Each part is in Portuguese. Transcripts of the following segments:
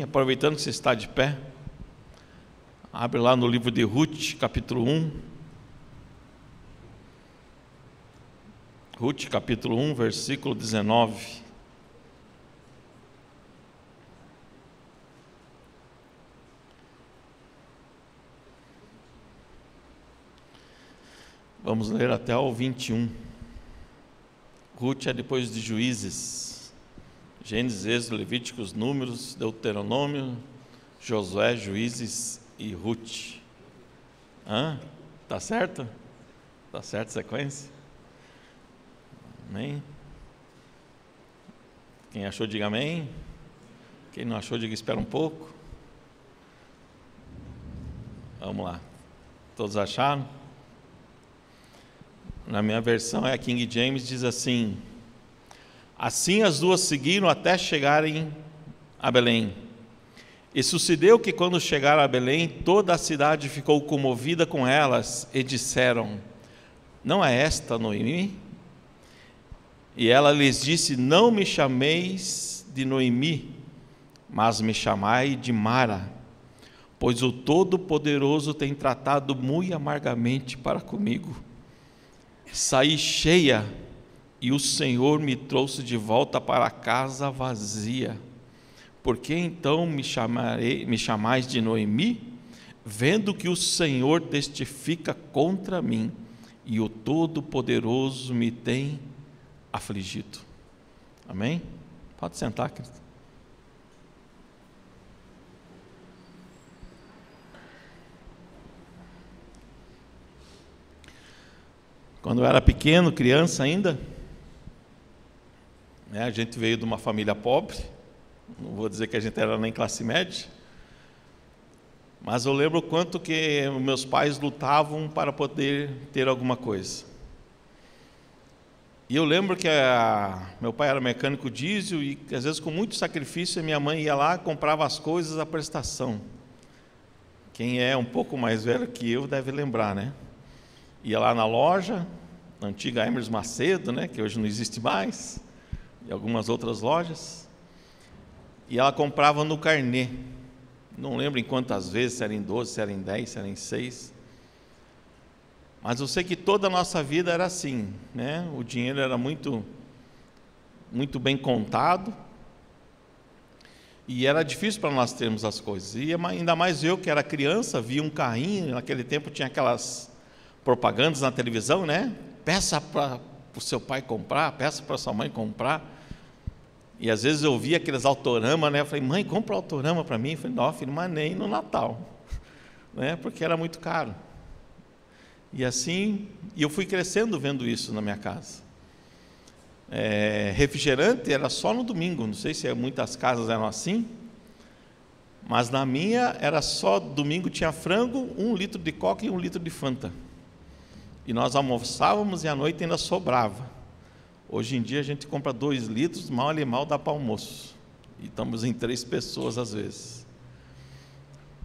aproveitando que você está de pé, abre lá no livro de Ruth, capítulo 1. Ruth, capítulo 1, versículo 19. Vamos ler até o 21. Ruth é depois de Juízes. Gênesis, Êxodo, Levíticos, Números, Deuteronômio, Josué, Juízes e Ruth. Tá certo? Tá certo a sequência? Amém? Quem achou, diga amém. Quem não achou, diga espera um pouco. Vamos lá. Todos acharam? Na minha versão é a King James, diz assim: assim as duas seguiram até chegarem a Belém. E sucedeu que quando chegaram a Belém, toda a cidade ficou comovida com elas e disseram: não é esta Noemi? E ela lhes disse: não me chameis de Noemi, mas me chamai de Mara, pois o Todo-Poderoso tem tratado muito amargamente para comigo. Saí cheia e o Senhor me trouxe de volta para casa vazia. Por que então me chamais de Noemi, vendo que o Senhor testifica contra mim e o Todo-Poderoso me tem afligido? Amém? Pode sentar, querido. Quando eu era pequeno, criança ainda, a gente veio de uma família pobre, não vou dizer que a gente era nem classe média, mas eu lembro o quanto que meus pais lutavam para poder ter alguma coisa. E eu lembro que meu pai era mecânico diesel e às vezes com muito sacrifício a minha mãe ia lá e comprava as coisas à prestação. Quem é um pouco mais velho que eu deve lembrar, né? Ia lá na loja, na antiga Hermes Macedo, né, que hoje não existe mais, e algumas outras lojas, e ela comprava no carnê. Não lembro em quantas vezes, se era em 12, se era em 10, se era em 6. Mas eu sei que toda a nossa vida era assim, né? O dinheiro era muito muito bem contado, e era difícil para nós termos as coisas. E ainda mais eu, que era criança, via um carrinho, naquele tempo tinha aquelas propagandas na televisão, né? Peça para o seu pai comprar, peça para sua mãe comprar. E às vezes eu via aqueles autoramas, né? Eu falei: mãe, compra o autorama para mim. Eu falei: não, filho, mas nem no Natal, né? Porque era muito caro. E assim, eu fui crescendo vendo isso na minha casa. Refrigerante era só no domingo, não sei se muitas casas eram assim, mas na minha era só domingo, tinha frango, 1 litro de Coca e 1 litro de Fanta. E nós almoçávamos e à noite ainda sobrava. Hoje em dia a gente compra 2 litros, mal e mal dá para almoço. E estamos em 3 pessoas às vezes.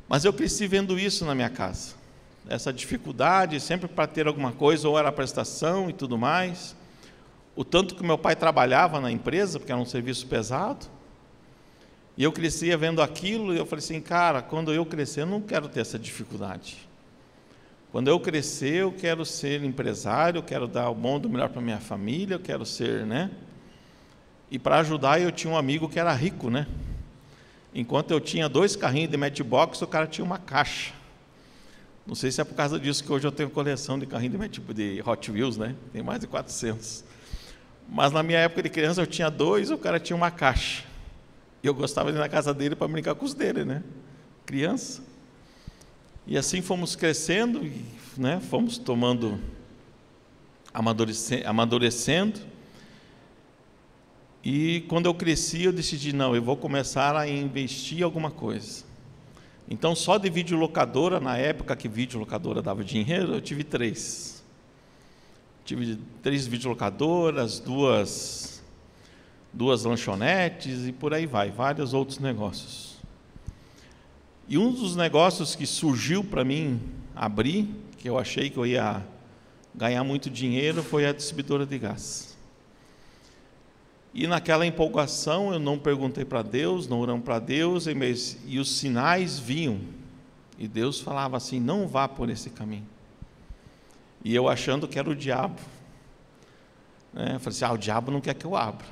Mas eu cresci vendo isso na minha casa. Essa dificuldade sempre para ter alguma coisa, ou era prestação e tudo mais. O tanto que meu pai trabalhava na empresa, porque era um serviço pesado. E eu crescia vendo aquilo e eu falei assim: cara, quando eu crescer eu não quero ter essa dificuldade. Quando eu crescer, eu quero ser empresário, eu quero dar o bom do melhor para minha família, eu quero ser, né? E para ajudar, eu tinha um amigo que era rico, né? Enquanto eu tinha 2 carrinhos de Matchbox, o cara tinha uma caixa. Não sei se é por causa disso que hoje eu tenho coleção de carrinho de Hot Wheels, né? Tem mais de 400. Mas na minha época de criança, eu tinha 2, o cara tinha uma caixa. E eu gostava de ir na casa dele para brincar com os dele, né? Criança. E assim fomos crescendo, né? Fomos tomando, amadurecendo. E quando eu cresci, eu decidi: não, eu vou começar a investir em alguma coisa. Então, só de videolocadora, na época que videolocadora dava dinheiro, eu tive 3. Tive 3 videolocadoras, duas lanchonetes e por aí vai, vários outros negócios. E um dos negócios que surgiu para mim abrir, que eu achei que eu ia ganhar muito dinheiro, foi a distribuidora de gás. E naquela empolgação eu não perguntei para Deus, não oramos para Deus, e os sinais vinham. E Deus falava assim: não vá por esse caminho. E eu achando que era o diabo. Eu falei assim: o diabo não quer que eu abra.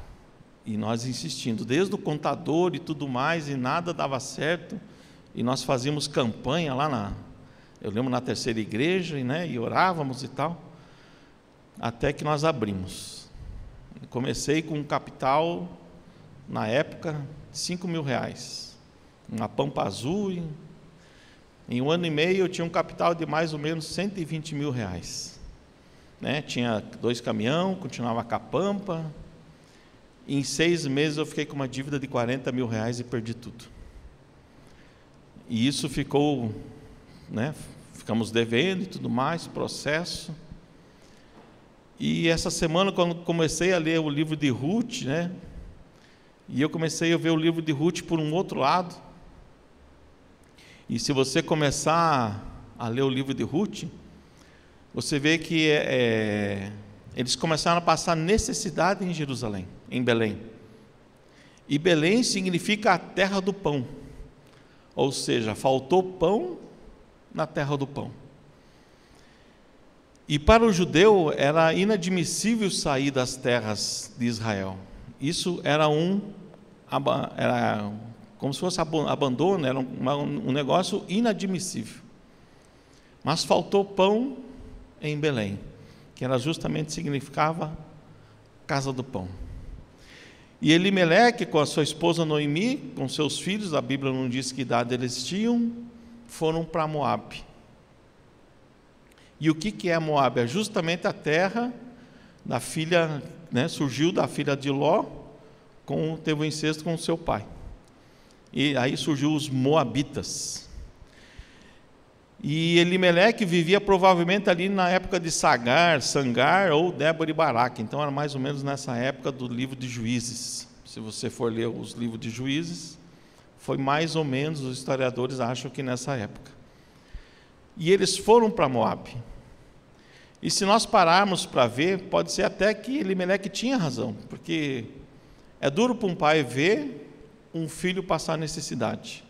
E nós insistindo, desde o contador e tudo mais, e nada dava certo. E nós fazíamos campanha lá eu lembro, na terceira igreja, e orávamos e tal. Até que nós abrimos. Comecei com um capital, na época, R$5.000. Uma Pampa Azul. Em 1 ano e meio eu tinha um capital de mais ou menos R$120.000. Tinha 2 caminhões, continuava com a Pampa. Em 6 meses eu fiquei com uma dívida de R$40.000 e perdi tudo. E isso ficou, ficamos devendo e tudo mais, processo. E essa semana, quando comecei a ler o livro de Ruth, e eu comecei a ver o livro de Ruth por um outro lado. E se você começar a ler o livro de Ruth, você vê que eles começaram a passar necessidade em Jerusalém, em Belém. E Belém significa a terra do pão. Ou seja, faltou pão na terra do pão. E para o judeu era inadmissível sair das terras de Israel. Isso era como se fosse abandono, era um negócio inadmissível. Mas faltou pão em Belém, que era justamente significava casa do pão. E Elimeleque, com a sua esposa Noemi, com seus filhos, a Bíblia não diz que idade eles tinham, foram para Moabe. E o que é Moabe? É justamente a terra da filha, surgiu da filha de Ló, teve um incesto com o seu pai. E aí surgiu os moabitas. E Elimeleque vivia provavelmente ali na época de Sangar ou Débora e Baraque. Então era mais ou menos nessa época do livro de Juízes. Se você for ler os livros de Juízes, foi mais ou menos, os historiadores acham que nessa época. E eles foram para Moabe. E se nós pararmos para ver, pode ser até que Elimeleque tinha razão, porque é duro para um pai ver um filho passar necessidade.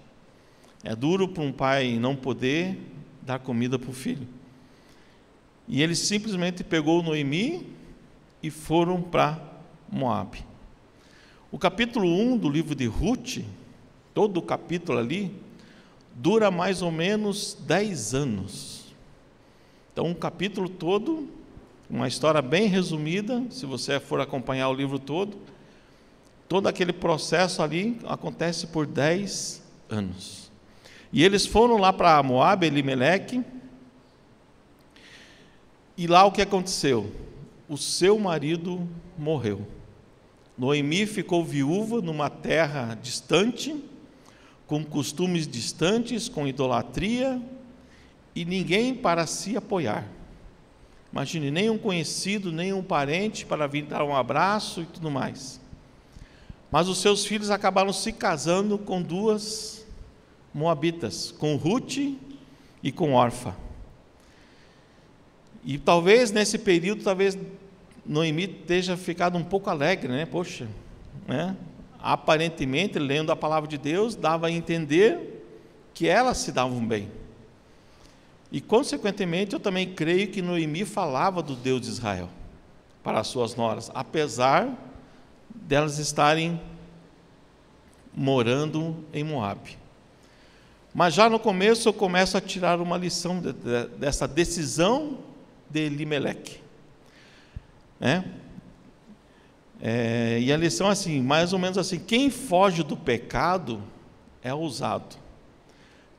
É duro para um pai não poder dar comida para o filho. E ele simplesmente pegou Noemi e foram para Moabe. O capítulo 1 do livro de Ruth, todo o capítulo ali, dura mais ou menos 10 anos. Então, um capítulo todo, uma história bem resumida, se você for acompanhar o livro todo aquele processo ali acontece por 10 anos. E eles foram lá para Moabe, Elimeleque, e lá o que aconteceu? O seu marido morreu. Noemi ficou viúva numa terra distante, com costumes distantes, com idolatria, e ninguém para se apoiar. Imagine, nem um conhecido, nem um parente para vir dar um abraço e tudo mais. Mas os seus filhos acabaram se casando com 2 moabitas, com Ruth e com Orfa. E talvez nesse período, Noemi esteja ficado um pouco alegre, Poxa, aparentemente, lendo a palavra de Deus, dava a entender que elas se davam bem. E, consequentemente, eu também creio que Noemi falava do Deus de Israel para as suas noras, apesar delas estarem morando em Moabe. Mas já no começo eu começo a tirar uma lição dessa decisão de Elimeleque. E a lição é assim, mais ou menos assim: quem foge do pecado é ousado,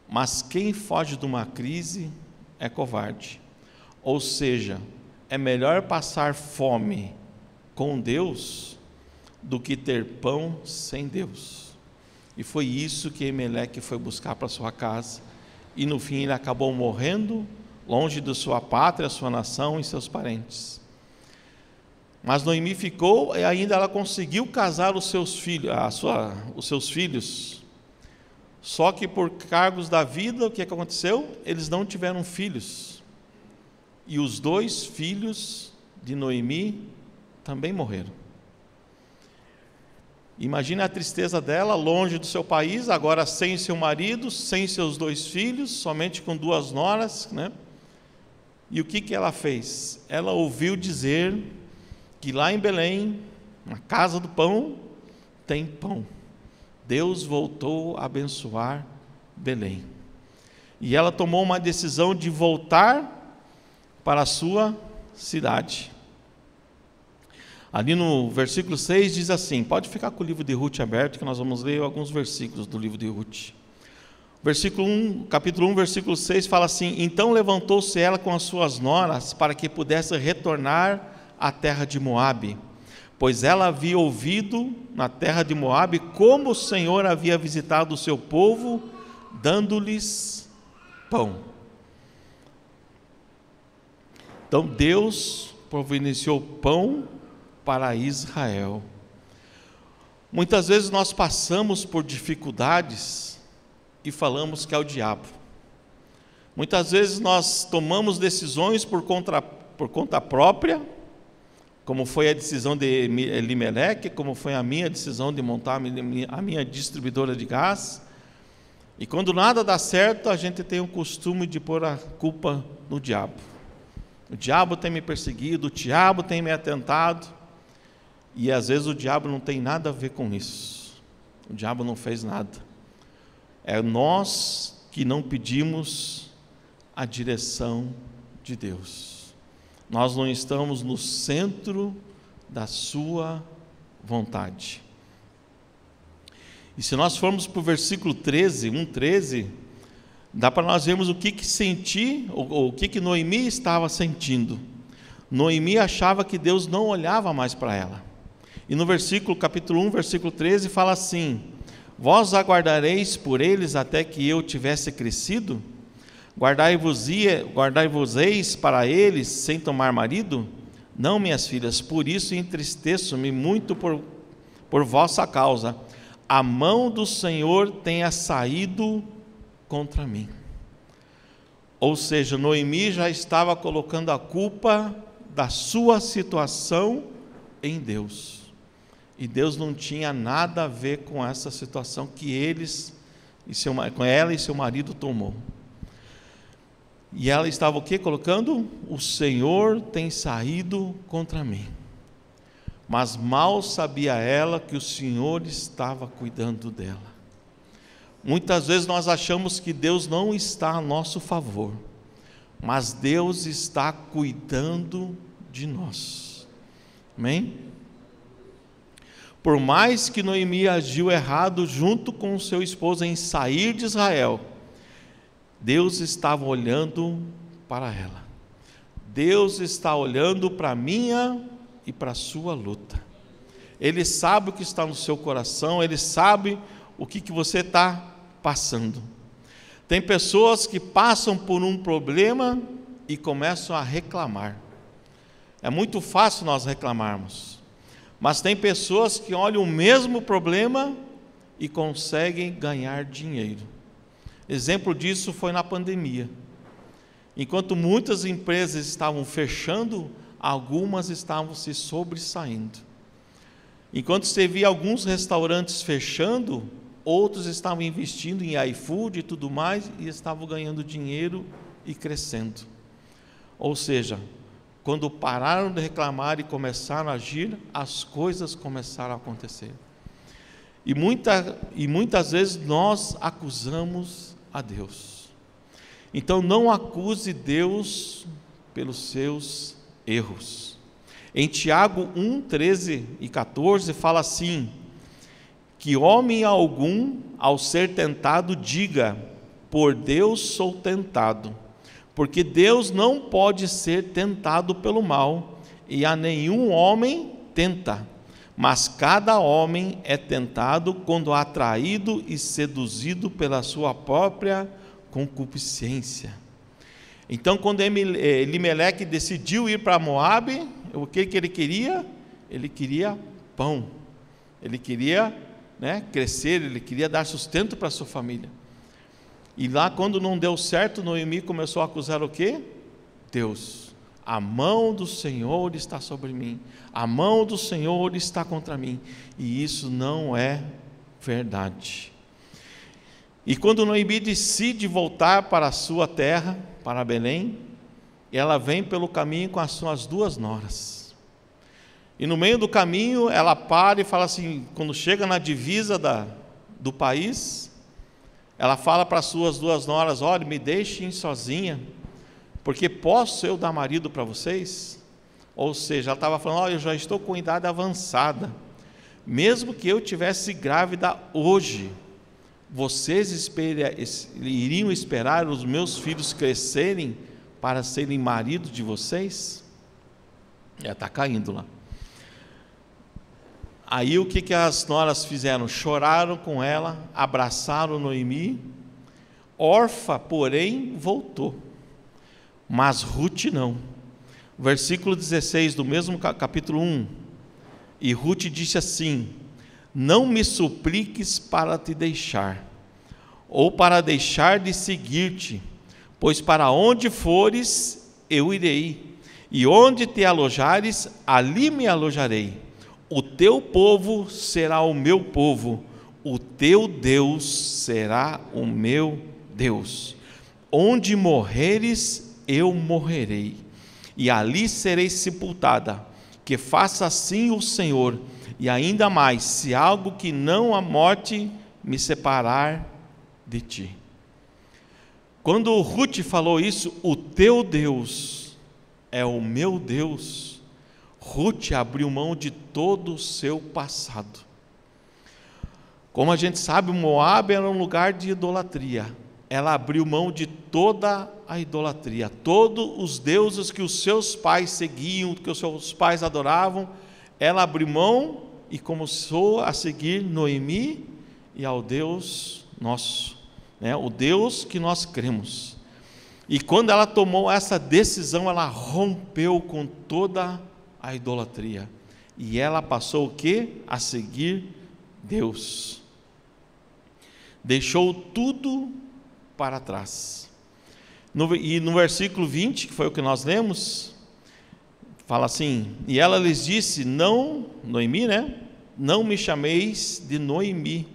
mas quem foge de uma crise é covarde. Ou seja, é melhor passar fome com Deus do que ter pão sem Deus. E foi isso que Elimeleque foi buscar para sua casa, e no fim ele acabou morrendo longe de sua pátria, sua nação e seus parentes. Mas Noemi ficou, e ainda ela conseguiu casar os seus filhos. Só que por cargos da vida, o que aconteceu? Eles não tiveram filhos. E os 2 filhos de Noemi também morreram. Imagine a tristeza dela, longe do seu país, agora sem seu marido, sem seus 2 filhos, somente com 2 noras, né? E o que ela fez? Ela ouviu dizer que lá em Belém, na casa do pão, tem pão. Deus voltou a abençoar Belém. E ela tomou uma decisão de voltar para a sua cidade. Ali no versículo 6 diz assim, pode ficar com o livro de Ruth aberto, que nós vamos ler alguns versículos do livro de Ruth. Capítulo 1, versículo 6 fala assim: então levantou-se ela com as suas noras para que pudesse retornar à terra de Moabe, pois ela havia ouvido na terra de Moabe como o Senhor havia visitado o seu povo, dando-lhes pão. Então Deus providenciou pão para Israel. Muitas vezes nós passamos por dificuldades e falamos que é o diabo. Muitas vezes nós tomamos decisões por conta própria, como foi a decisão de Elimeleque, como foi a minha decisão de montar a minha distribuidora de gás. E quando nada dá certo, a gente tem o costume de pôr a culpa no diabo. O diabo tem me perseguido, o diabo tem me atentado. E às vezes o diabo não tem nada a ver com isso. O diabo não fez nada. É nós que não pedimos a direção de Deus. Nós não estamos no centro da sua vontade. E se nós formos para o versículo 13, 1:13, dá para nós vermos o que senti, ou o que Noemi estava sentindo. Noemi achava que Deus não olhava mais para ela. E no capítulo 1, versículo 13, fala assim: vós aguardareis por eles até que eu tivesse crescido? Guardai-vos-eis para eles sem tomar marido? Não, minhas filhas, por isso entristeço-me muito por vossa causa. A mão do Senhor tenha saído contra mim. Ou seja, Noemi já estava colocando a culpa da sua situação em Deus. E Deus não tinha nada a ver com essa situação que com ela e seu marido tomou. E ela estava o quê? Colocando: o Senhor tem saído contra mim. Mas mal sabia ela que o Senhor estava cuidando dela. Muitas vezes nós achamos que Deus não está a nosso favor, mas Deus está cuidando de nós. Amém? Por mais que Noemi agiu errado junto com seu esposo em sair de Israel, Deus estava olhando para ela. Deus está olhando para a minha e para a sua luta. Ele sabe o que está no seu coração, Ele sabe o que você está passando. Tem pessoas que passam por um problema e começam a reclamar. É muito fácil nós reclamarmos. Mas tem pessoas que olham o mesmo problema e conseguem ganhar dinheiro. Exemplo disso foi na pandemia. Enquanto muitas empresas estavam fechando, algumas estavam se sobressaindo. Enquanto você via alguns restaurantes fechando, outros estavam investindo em iFood e tudo mais, e estavam ganhando dinheiro e crescendo. Ou seja, quando pararam de reclamar e começaram a agir, as coisas começaram a acontecer. E muitas vezes nós acusamos a Deus. Então não acuse Deus pelos seus erros. Em Tiago 1, 13 e 14 fala assim: que homem algum, ao ser tentado, diga: por Deus sou tentado. Porque Deus não pode ser tentado pelo mal, e a nenhum homem tenta, mas cada homem é tentado quando atraído e seduzido pela sua própria concupiscência. Então, quando Elimeleque decidiu ir para Moabe, o que ele queria? Ele queria pão, ele queria crescer, ele queria dar sustento para a sua família. E lá, quando não deu certo, Noemi começou a acusar o quê? Deus. A mão do Senhor está sobre mim, a mão do Senhor está contra mim. E isso não é verdade. E quando Noemi decide voltar para a sua terra, para Belém, ela vem pelo caminho com as suas 2 noras. E no meio do caminho ela para e fala assim, quando chega na divisa do país, ela fala para as suas 2 noras: olha, me deixem sozinha, porque posso eu dar marido para vocês? Ou seja, ela estava falando: olha, eu já estou com idade avançada, mesmo que eu tivesse grávida hoje, vocês iriam esperar os meus filhos crescerem para serem marido de vocês? Ela está caindo lá. Aí o que as noras fizeram? Choraram com ela, abraçaram Noemi. Orfa, porém, voltou, mas Ruth não. Versículo 16 do mesmo capítulo 1. E Ruth disse assim: não me supliques para te deixar, ou para deixar de seguir-te, pois para onde fores, eu irei, e onde te alojares, ali me alojarei. O teu povo será o meu povo, o teu Deus será o meu Deus. Onde morreres, eu morrerei, e ali serei sepultada. Que faça assim o Senhor, e ainda mais, se algo que não a morte me separar de ti. Quando Ruth falou isso, o teu Deus é o meu Deus, Ruth abriu mão de todo o seu passado. Como a gente sabe, Moabe era um lugar de idolatria. Ela abriu mão de toda a idolatria, todos os deuses que os seus pais seguiam, que os seus pais adoravam, ela abriu mão e começou a seguir Noemi e ao Deus nosso, o Deus que nós cremos. E quando ela tomou essa decisão, ela rompeu com toda a idolatria, e ela passou o quê? A seguir Deus. Deixou tudo para trás. E no versículo 20, que foi o que nós lemos, fala assim: e ela lhes disse, não, Noemi, não me chameis de Noemi,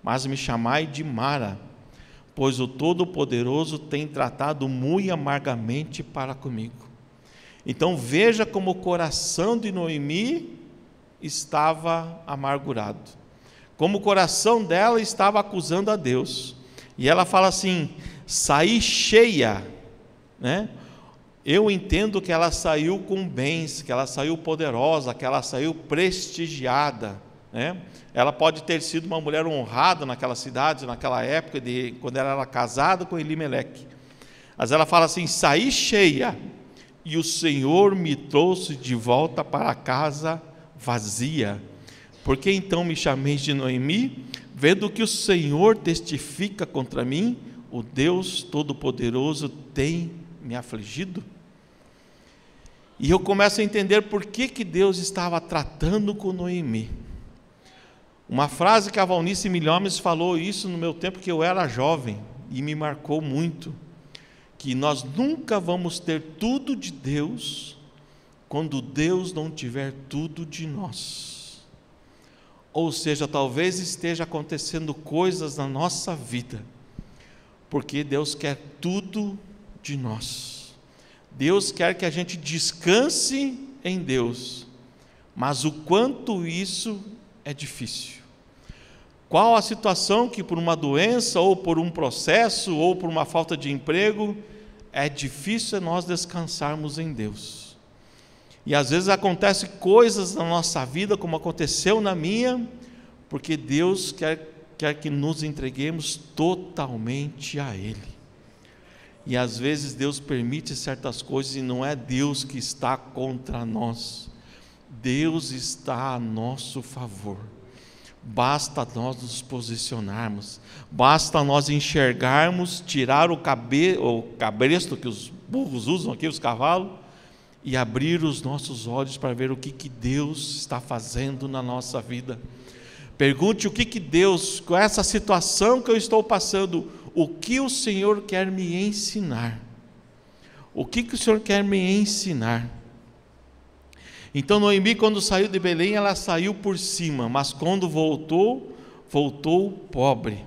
mas me chamai de Mara, pois o Todo-Poderoso tem tratado muito amargamente para comigo. Então veja como o coração de Noemi estava amargurado, como o coração dela estava acusando a Deus. E ela fala assim: saí cheia, Eu entendo que ela saiu com bens, que ela saiu poderosa, que ela saiu prestigiada, Ela pode ter sido uma mulher honrada naquela cidade, naquela época, quando ela era casada com Elimeleque. Mas ela fala assim: saí cheia, e o Senhor me trouxe de volta para casa vazia. Por que então me chameis de Noemi? Vendo que o Senhor testifica contra mim, o Deus Todo-Poderoso tem me afligido. E eu começo a entender por que Deus estava tratando com Noemi. Uma frase que a Valnice Milhomes falou isso no meu tempo que eu era jovem, e me marcou muito, que nós nunca vamos ter tudo de Deus quando Deus não tiver tudo de nós. Ou seja, talvez esteja acontecendo coisas na nossa vida, porque Deus quer tudo de nós. Deus quer que a gente descanse em Deus, mas o quanto isso é difícil. Qual a situação que por uma doença, ou por um processo, ou por uma falta de emprego, é difícil nós descansarmos em Deus. E às vezes acontecem coisas na nossa vida, como aconteceu na minha, porque Deus quer que nos entreguemos totalmente a Ele. E às vezes Deus permite certas coisas e não é Deus que está contra nós. Deus está a nosso favor. Basta nós nos posicionarmos, basta nós enxergarmos, tirar o cabresto que os burros usam aqui, os cavalos, e abrir os nossos olhos para ver o que Deus está fazendo na nossa vida. Pergunte o que Deus, com essa situação que eu estou passando, o que o Senhor quer me ensinar? O que o Senhor quer me ensinar? Então Noemi, quando saiu de Belém, ela saiu por cima, mas quando voltou pobre.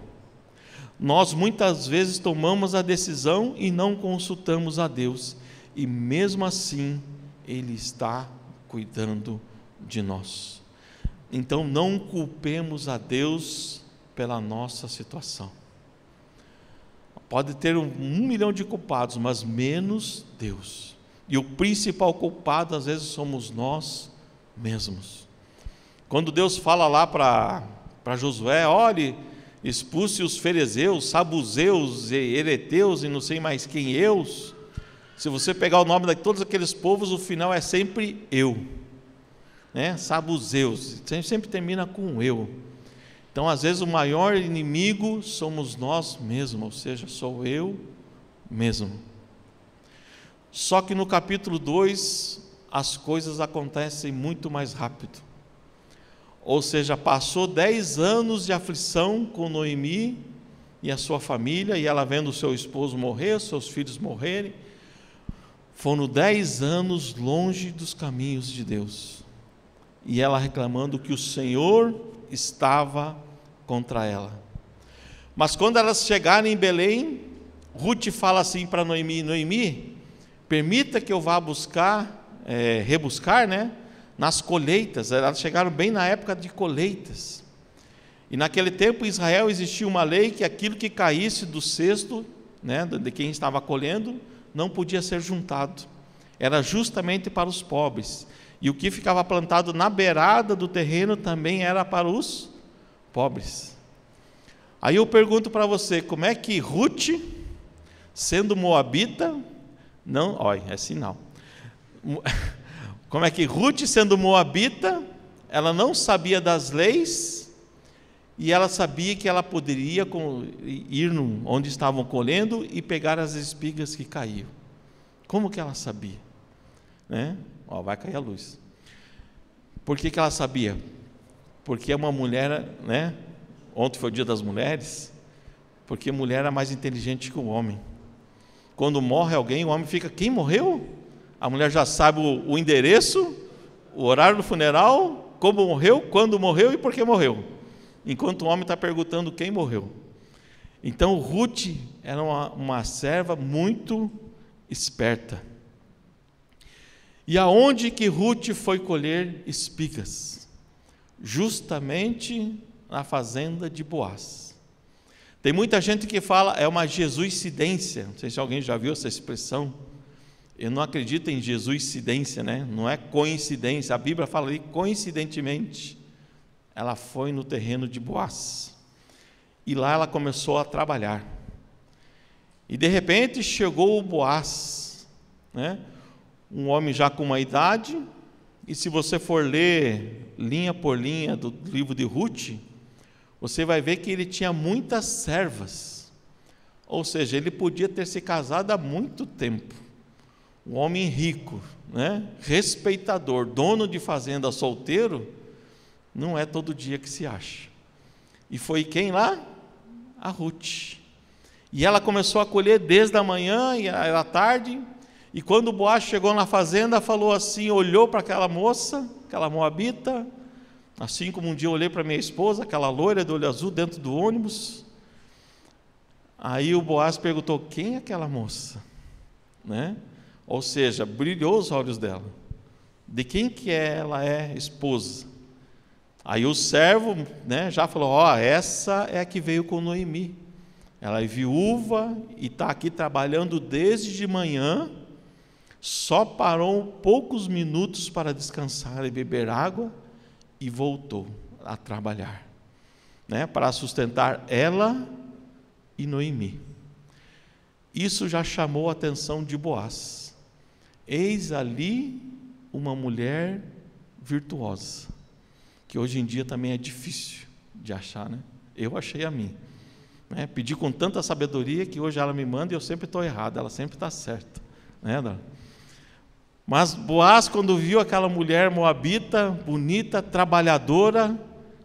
Nós muitas vezes tomamos a decisão e não consultamos a Deus, e mesmo assim Ele está cuidando de nós. Então não culpemos a Deus pela nossa situação. Pode ter 1 milhão de culpados, mas menos Deus. E o principal culpado às vezes somos nós mesmos. Quando Deus fala lá para Josué, olhe, expulse os fariseus, sabuzeus, ereteus e não sei mais quem eus. Se você pegar o nome de todos aqueles povos, o final é sempre eu, né? Sabuzeus, sempre termina com eu. Então às vezes o maior inimigo somos nós mesmos, ou seja, sou eu mesmo. Só que no capítulo 2 as coisas acontecem muito mais rápido. Ou seja, passou 10 anos de aflição com Noemi e a sua família, e ela vendo o seu esposo morrer, seus filhos morrerem. Foram 10 anos longe dos caminhos de Deus. E ela reclamando que o Senhor estava contra ela. Mas quando elas chegarem em Belém, Ruth fala assim para Noemi: Noemi, permita que eu vá rebuscar, né, nas colheitas. Elas chegaram bem na época de colheitas. E naquele tempo em Israel existia uma lei que aquilo que caísse do cesto, né, de quem estava colhendo, não podia ser juntado. Era justamente para os pobres. E o que ficava plantado na beirada do terreno também era para os pobres. Aí eu pergunto para você, como é que Ruth, sendo moabita, não, olha, é sinal. Como é que Ruth, sendo moabita, ela não sabia das leis, e ela sabia que ela poderia ir onde estavam colhendo e pegar as espigas que caíam. Como que ela sabia? Né? Ó, vai cair a luz. Por que ela sabia? Porque é uma mulher, né? Ontem foi o dia das mulheres, porque a mulher é mais inteligente que o homem. Quando morre alguém, o homem fica, quem morreu? A mulher já sabe o endereço, o horário do funeral, como morreu, quando morreu e por que morreu. Enquanto o homem está perguntando quem morreu. Então Ruth era uma serva muito esperta. E aonde que Ruth foi colher espigas? Justamente na fazenda de Boaz. Tem muita gente que fala, é uma jesuicidência. Não sei se alguém já viu essa expressão. Eu não acredito em jesuicidência, né? Não é coincidência. A Bíblia fala ali, coincidentemente, ela foi no terreno de Boaz. E lá ela começou a trabalhar. E de repente chegou o Boaz, né? Um homem já com uma idade, e se você for ler linha por linha do livro de Ruth, você vai ver que ele tinha muitas servas, ou seja, ele podia ter se casado há muito tempo. Um homem rico, né? Respeitador, dono de fazenda, solteiro, não é todo dia que se acha. E foi quem lá? A Ruth. E ela começou a colher desde a manhã e à tarde. E quando o Boaz chegou na fazenda, falou assim, olhou para aquela moça, aquela moabita, assim como um dia eu olhei para minha esposa, aquela loira de olho azul dentro do ônibus. Aí o Boaz perguntou, quem é aquela moça? Né? Ou seja, brilhou os olhos dela. De quem que ela é esposa? Aí o servo, né, já falou, essa é a que veio com Noemi. Ela é viúva e está aqui trabalhando desde de manhã, só parou poucos minutos para descansar e beber água e voltou a trabalhar, né, para sustentar ela e Noemi. Isso já chamou a atenção de Boaz. Eis ali uma mulher virtuosa, que hoje em dia também é difícil de achar, né? Eu achei a mim, né? Pedi com tanta sabedoria que hoje ela me manda e eu sempre estou errado, ela sempre está certa, né? Mas Boaz, quando viu aquela mulher moabita, bonita, trabalhadora,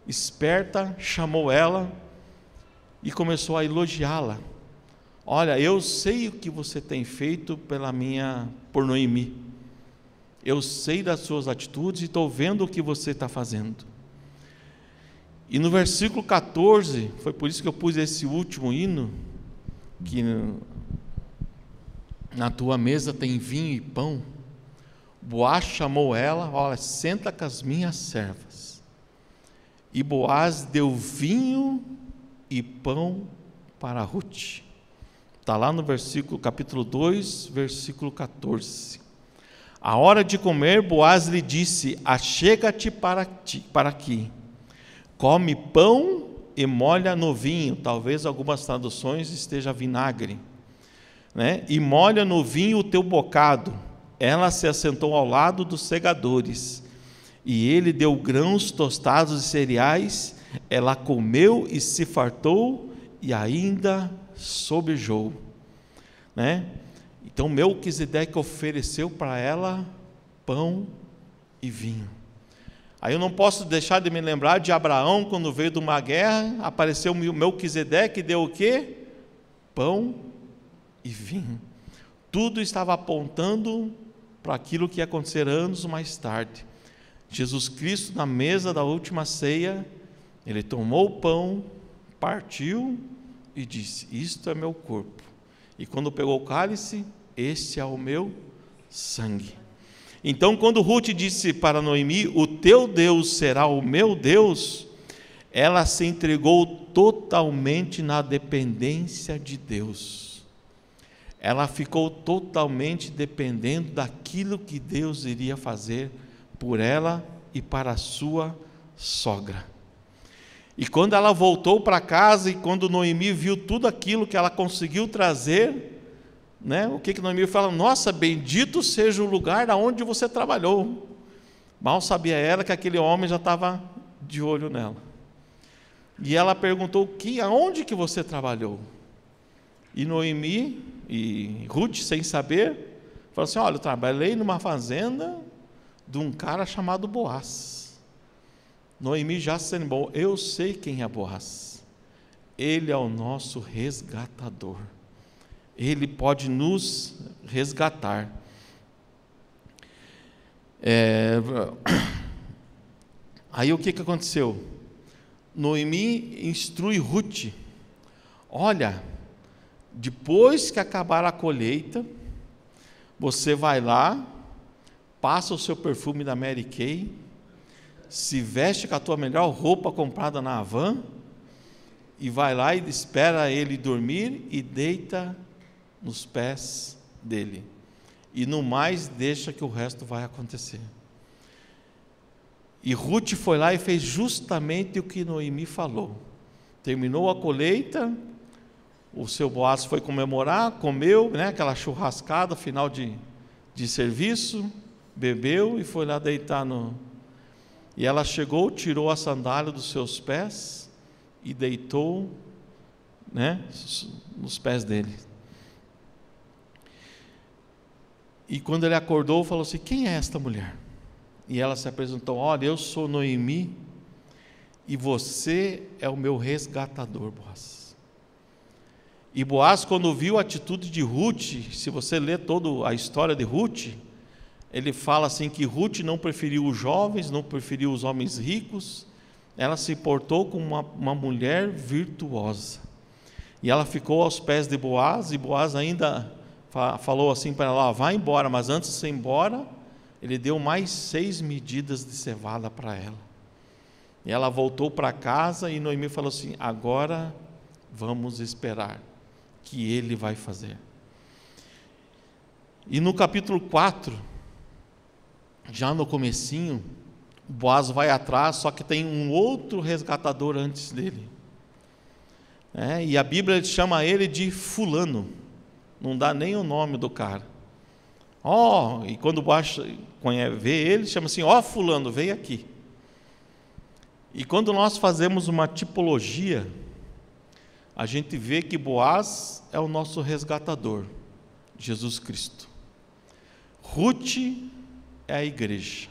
esperta, chamou ela e começou a elogiá-la. olha, eu sei o que você tem feito por Noemi. Eu sei das suas atitudes e estou vendo o que você está fazendo. E no versículo 14, foi por isso que eu pus esse último hino, que na tua mesa tem vinho e pão. Boaz chamou ela, olha, senta com as minhas servas. E Boaz deu vinho e pão para Ruth. Está lá no capítulo 2, versículo 14. A hora de comer, Boaz lhe disse: achega-te para aqui, come pão e molha no vinho. Talvez algumas traduções esteja vinagre, né? E molha no vinho o teu bocado. Ela se assentou ao lado dos segadores, e ele deu grãos tostados e cereais. Ela comeu e se fartou, e ainda sobejou, né? Então Melquisedeque ofereceu para ela pão e vinho. Aí eu não posso deixar de me lembrar de Abraão, quando veio de uma guerra, apareceu Melquisedeque e deu o quê? Pão e vinho. Tudo estava apontando para aquilo que ia acontecer anos mais tarde. Jesus Cristo, na mesa da última ceia, ele tomou o pão, partiu e disse: isto é meu corpo. E quando pegou o cálice, este é o meu sangue. Então, quando Ruth disse para Noemi: o teu Deus será o meu Deus, ela se entregou totalmente na dependência de Deus. Ela ficou totalmente dependendo daquilo que Deus iria fazer por ela e para a sua sogra. E quando ela voltou para casa, e quando Noemi viu tudo aquilo que ela conseguiu trazer, né, o que Noemi fala? Nossa, bendito seja o lugar onde você trabalhou. Mal sabia ela que aquele homem já estava de olho nela. E ela perguntou: aonde que você trabalhou? E Noemi e Ruth, sem saber, falaram assim: olha, eu trabalhei numa fazenda de um cara chamado Boaz. Noemi já se animou: eu sei quem é Boaz. Ele é o nosso resgatador. Ele pode nos resgatar. Aí o que aconteceu? Noemi instrui Ruth: olha, depois que acabar a colheita, você vai lá, passa o seu perfume da Mary Kay, se veste com a tua melhor roupa comprada na Havan, e vai lá e espera ele dormir e deita nos pés dele. E no mais, deixa que o resto vai acontecer. E Ruth foi lá e fez justamente o que Noemi falou. Terminou a colheita, o seu Boaz foi comemorar, comeu, né, aquela churrascada, final de serviço, bebeu e foi lá deitar E ela chegou, tirou a sandália dos seus pés e deitou, né, nos pés dele. E quando ele acordou, falou assim: quem é esta mulher? E ela se apresentou: olha, eu sou Noemi, e você é o meu resgatador, Boaz. E Boaz, quando viu a atitude de Ruth, se você ler toda a história de Ruth, ele fala assim que Ruth não preferiu os jovens, não preferiu os homens ricos, ela se portou como uma mulher virtuosa. E ela ficou aos pés de Boaz, e Boaz ainda falou assim para ela: vai embora. Mas antes de ser embora, ele deu mais 6 medidas de cevada para ela. E ela voltou para casa, e Noemi falou assim: agora vamos esperar que ele vai fazer. E no capítulo 4, já no comecinho, Boaz vai atrás, só que tem um outro resgatador antes dele. E a Bíblia chama ele de fulano, não dá nem o nome do cara. E quando Boaz vê ele, chama assim: fulano, veio aqui. E quando nós fazemos uma tipologia, a gente vê que Boaz é o nosso resgatador, Jesus Cristo. Ruth é a igreja.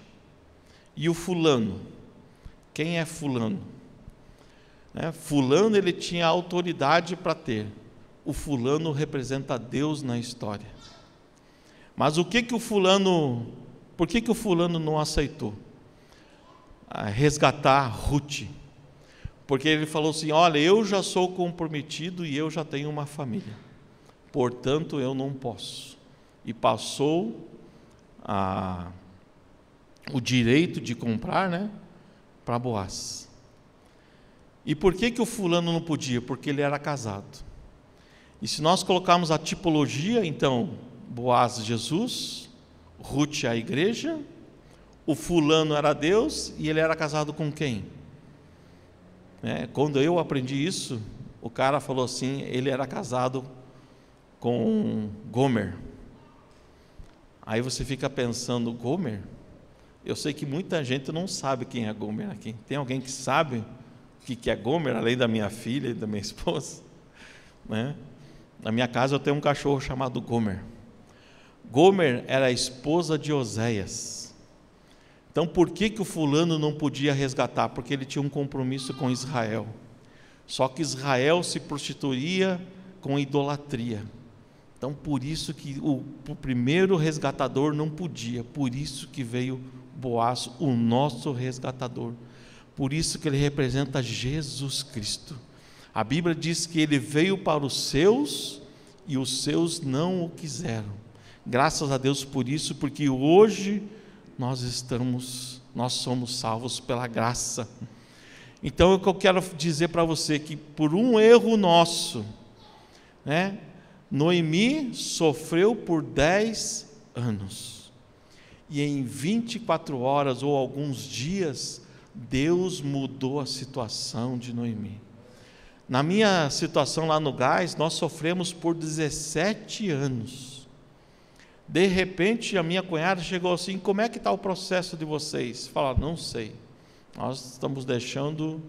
E o fulano, quem é fulano? Fulano, ele tinha autoridade para ter. o fulano representa Deus na história. Mas por que o fulano não aceitou resgatar Ruth? Porque ele falou assim: olha, eu já sou comprometido e eu já tenho uma família, portanto eu não posso. E passou o direito de comprar, né, para Boaz. E por que o fulano não podia? Porque ele era casado. E se nós colocarmos a tipologia, então, Boaz, Jesus, Ruth, a igreja, o fulano era Deus, e ele era casado com quem? Quando eu aprendi isso, o cara falou assim, ele era casado com Gomer. Aí você fica pensando, Gomer? Eu sei que muita gente não sabe quem é Gomer aqui. Tem alguém que sabe o que é Gomer, além da minha filha e da minha esposa? Na minha casa eu tenho um cachorro chamado Gomer. Gomer era a esposa de Oséias. Então por que o fulano não podia resgatar? Porque ele tinha um compromisso com Israel. Só que Israel se prostituía com idolatria. Então por isso que o primeiro resgatador não podia. Por isso que veio Boaz, o nosso resgatador. Por isso que ele representa Jesus Cristo. A Bíblia diz que ele veio para os seus e os seus não o quiseram. Graças a Deus por isso, porque hoje nós somos salvos pela graça. Então o que eu quero dizer para você, que por um erro nosso, Noemi sofreu por 10 anos, e em 24 horas ou alguns dias, Deus mudou a situação de Noemi. Na minha situação lá no Gás, nós sofremos por 17 anos. De repente a minha cunhada chegou assim: como é que está o processo de vocês? Falaram: não sei, nós estamos deixando,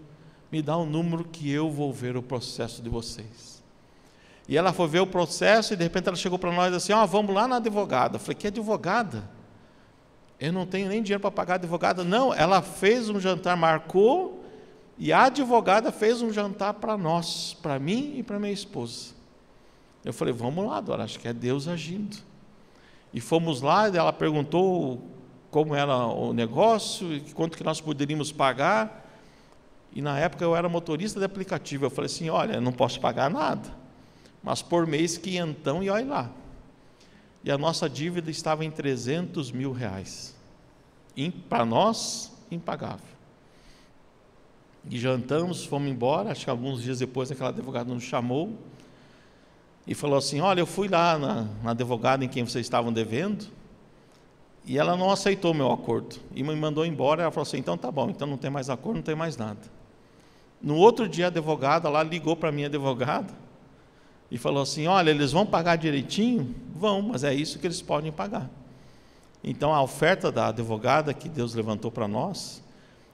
me dá um número que eu vou ver o processo de vocês. E ela foi ver o processo e de repente ela chegou para nós assim: vamos lá na advogada. Eu falei: que advogada? Eu não tenho nem dinheiro para pagar a advogada. Não, ela fez um jantar, marcou, e a advogada fez um jantar para nós, para mim e para minha esposa. Eu falei: vamos lá, Dora, acho que é Deus agindo. E fomos lá, e ela perguntou como era o negócio, e quanto que nós poderíamos pagar. E na época eu era motorista de aplicativo. Eu falei assim: olha, eu não posso pagar nada, mas por mês quinhentão, e olha lá. E a nossa dívida estava em 300 mil reais. Para nós, impagável. E jantamos, fomos embora. Acho que alguns dias depois aquela advogada nos chamou e falou assim: olha, eu fui lá na advogada em quem vocês estavam devendo, e ela não aceitou meu acordo e me mandou embora. Ela falou assim: então tá bom, então não tem mais acordo, não tem mais nada. No outro dia a advogada lá ligou para a minha advogada e falou assim: olha, eles vão pagar direitinho? Vão, mas é isso que eles podem pagar. Então a oferta da advogada que Deus levantou para nós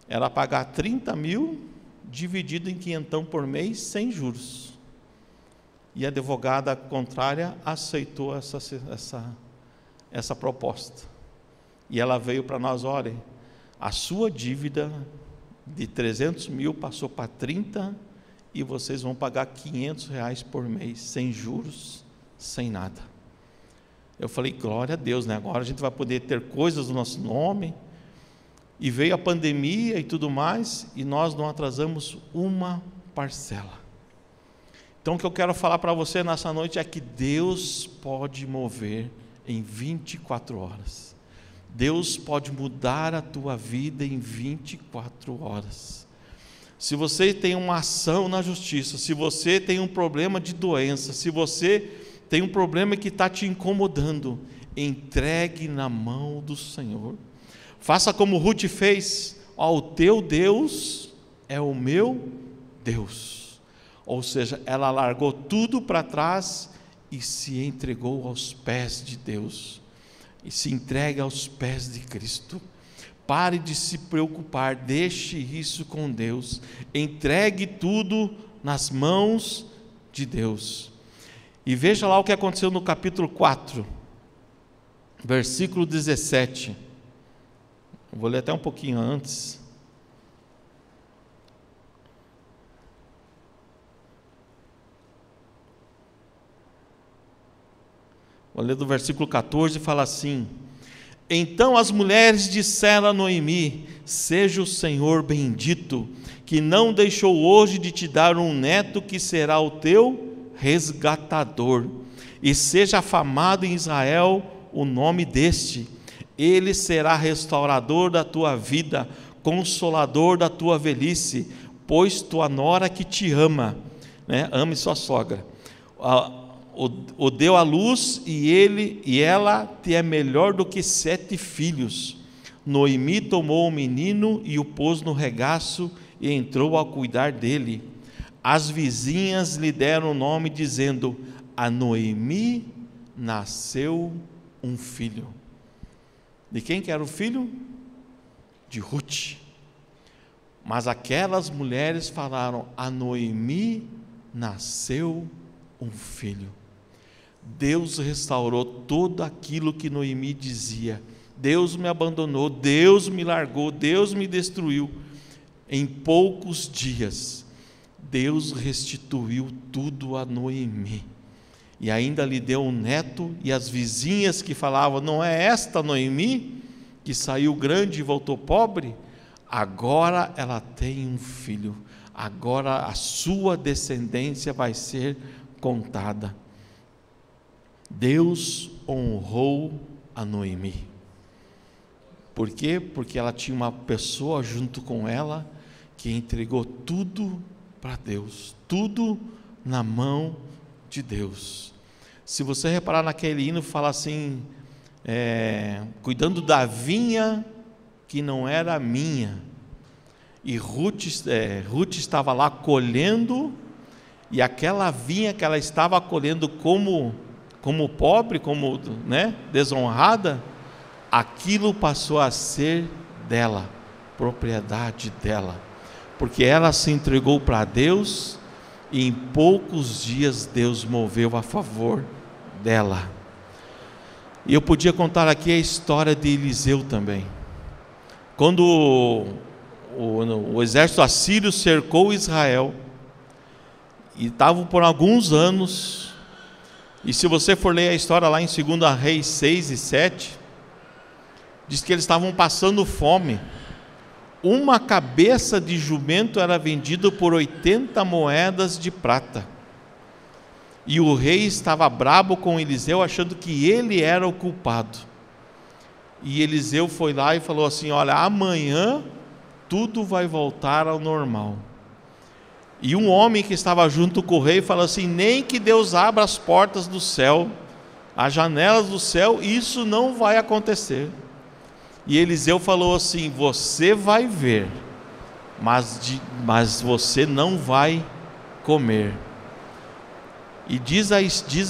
era pagar 30 mil dividido em quinhentão por mês, sem juros. E a advogada contrária aceitou essa proposta. E ela veio para nós: olha, a sua dívida de 300 mil passou para 30, e vocês vão pagar 500 reais por mês, sem juros, sem nada. Eu falei: glória a Deus, agora a gente vai poder ter coisas do nosso nome. E veio a pandemia e tudo mais, e nós não atrasamos uma parcela. Então o que eu quero falar para você nessa noite é que Deus pode mover em 24 horas. Deus pode mudar a tua vida em 24 horas. Se você tem uma ação na justiça, se você tem um problema de doença, se você tem um problema que está te incomodando, entregue na mão do Senhor. Faça como Ruth fez: o teu Deus é o meu Deus. Ou seja, ela largou tudo para trás e se entregou aos pés de Deus. E se entregue aos pés de Cristo. Pare de se preocupar, deixe isso com Deus. Entregue tudo nas mãos de Deus. E veja lá o que aconteceu no capítulo 4, versículo 17. Eu vou ler até um pouquinho antes. Vou ler do versículo 14, fala assim: então as mulheres disseram a Noemi: seja o Senhor bendito, que não deixou hoje de te dar um neto que será o teu resgatador, e seja afamado em Israel o nome deste. Ele será restaurador da tua vida, consolador da tua velhice, pois tua nora que te ama, né? Ame sua sogra, o deu à luz, e ela te é melhor do que 7 filhos. Noemi tomou o menino e o pôs no regaço e entrou a cuidar dele. As vizinhas lhe deram o nome, dizendo: a Noemi nasceu um filho. De quem que era o filho? De Ruth. Mas aquelas mulheres falaram: a Noemi nasceu um filho. Deus restaurou tudo aquilo que Noemi dizia: Deus me abandonou, Deus me largou, Deus me destruiu. Em poucos dias, Deus restituiu tudo a Noemi, e ainda lhe deu um neto. E as vizinhas que falavam: não é esta Noemi, que saiu grande e voltou pobre? Agora ela tem um filho, agora a sua descendência vai ser contada. Deus honrou a Noemi. Por quê? Porque ela tinha uma pessoa junto com ela que entregou tudo para Deus, tudo na mão de Deus. Se você reparar naquele hino, fala assim: cuidando da vinha que não era minha. E Ruth estava lá colhendo, e aquela vinha que ela estava colhendo como pobre, como, né, desonrada, aquilo passou a ser dela, propriedade dela, porque ela se entregou para Deus, e em poucos dias Deus moveu a favor dela. E eu podia contar aqui a história de Eliseu também. Quando o exército assírio cercou Israel, e estavam por alguns anos, e se você for ler a história lá em 2 Reis 6 e 7, diz que eles estavam passando fome. Uma cabeça de jumento era vendida por 80 moedas de prata. E o rei estava brabo com Eliseu, achando que ele era o culpado. E Eliseu foi lá e falou assim: olha, amanhã tudo vai voltar ao normal. E um homem que estava junto com o rei falou assim: nem que Deus abra as portas do céu, as janelas do céu, isso não vai acontecer. E Eliseu falou assim: você vai ver, mas você não vai comer. E diz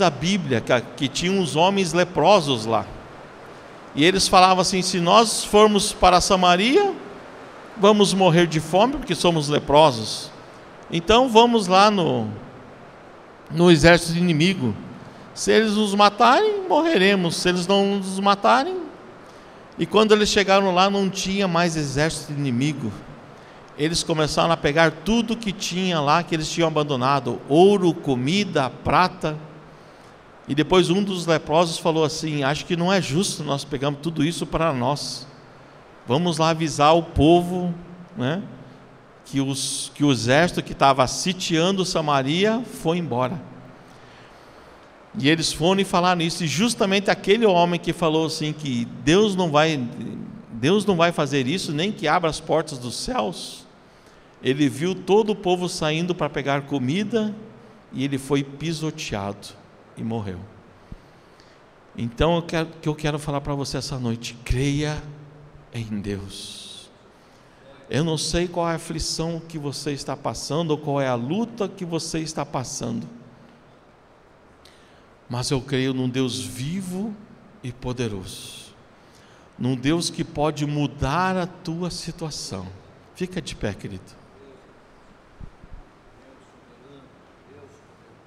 a Bíblia que tinha uns homens leprosos lá, e eles falavam assim: se nós formos para Samaria, vamos morrer de fome porque somos leprosos. Então vamos lá no exército inimigo. Se eles nos matarem, morreremos. Se eles não nos matarem. E quando eles chegaram lá, não tinha mais exército inimigo. Eles começaram a pegar tudo que tinha lá, que eles tinham abandonado: ouro, comida, prata. E depois um dos leprosos falou assim: acho que não é justo nós pegarmos tudo isso para nós. Vamos lá avisar o povo, né, que o exército que estava sitiando Samaria foi embora. E eles foram e falaram isso. E justamente aquele homem que falou assim que Deus não vai fazer isso, nem que abra as portas dos céus, ele viu todo o povo saindo para pegar comida, e ele foi pisoteado e morreu. Então eu quero falar para você essa noite: creia em Deus. Eu não sei qual é a aflição que você está passando, ou qual é a luta que você está passando, mas eu creio num Deus vivo e poderoso, num Deus que pode mudar a tua situação. Fica de pé, querido.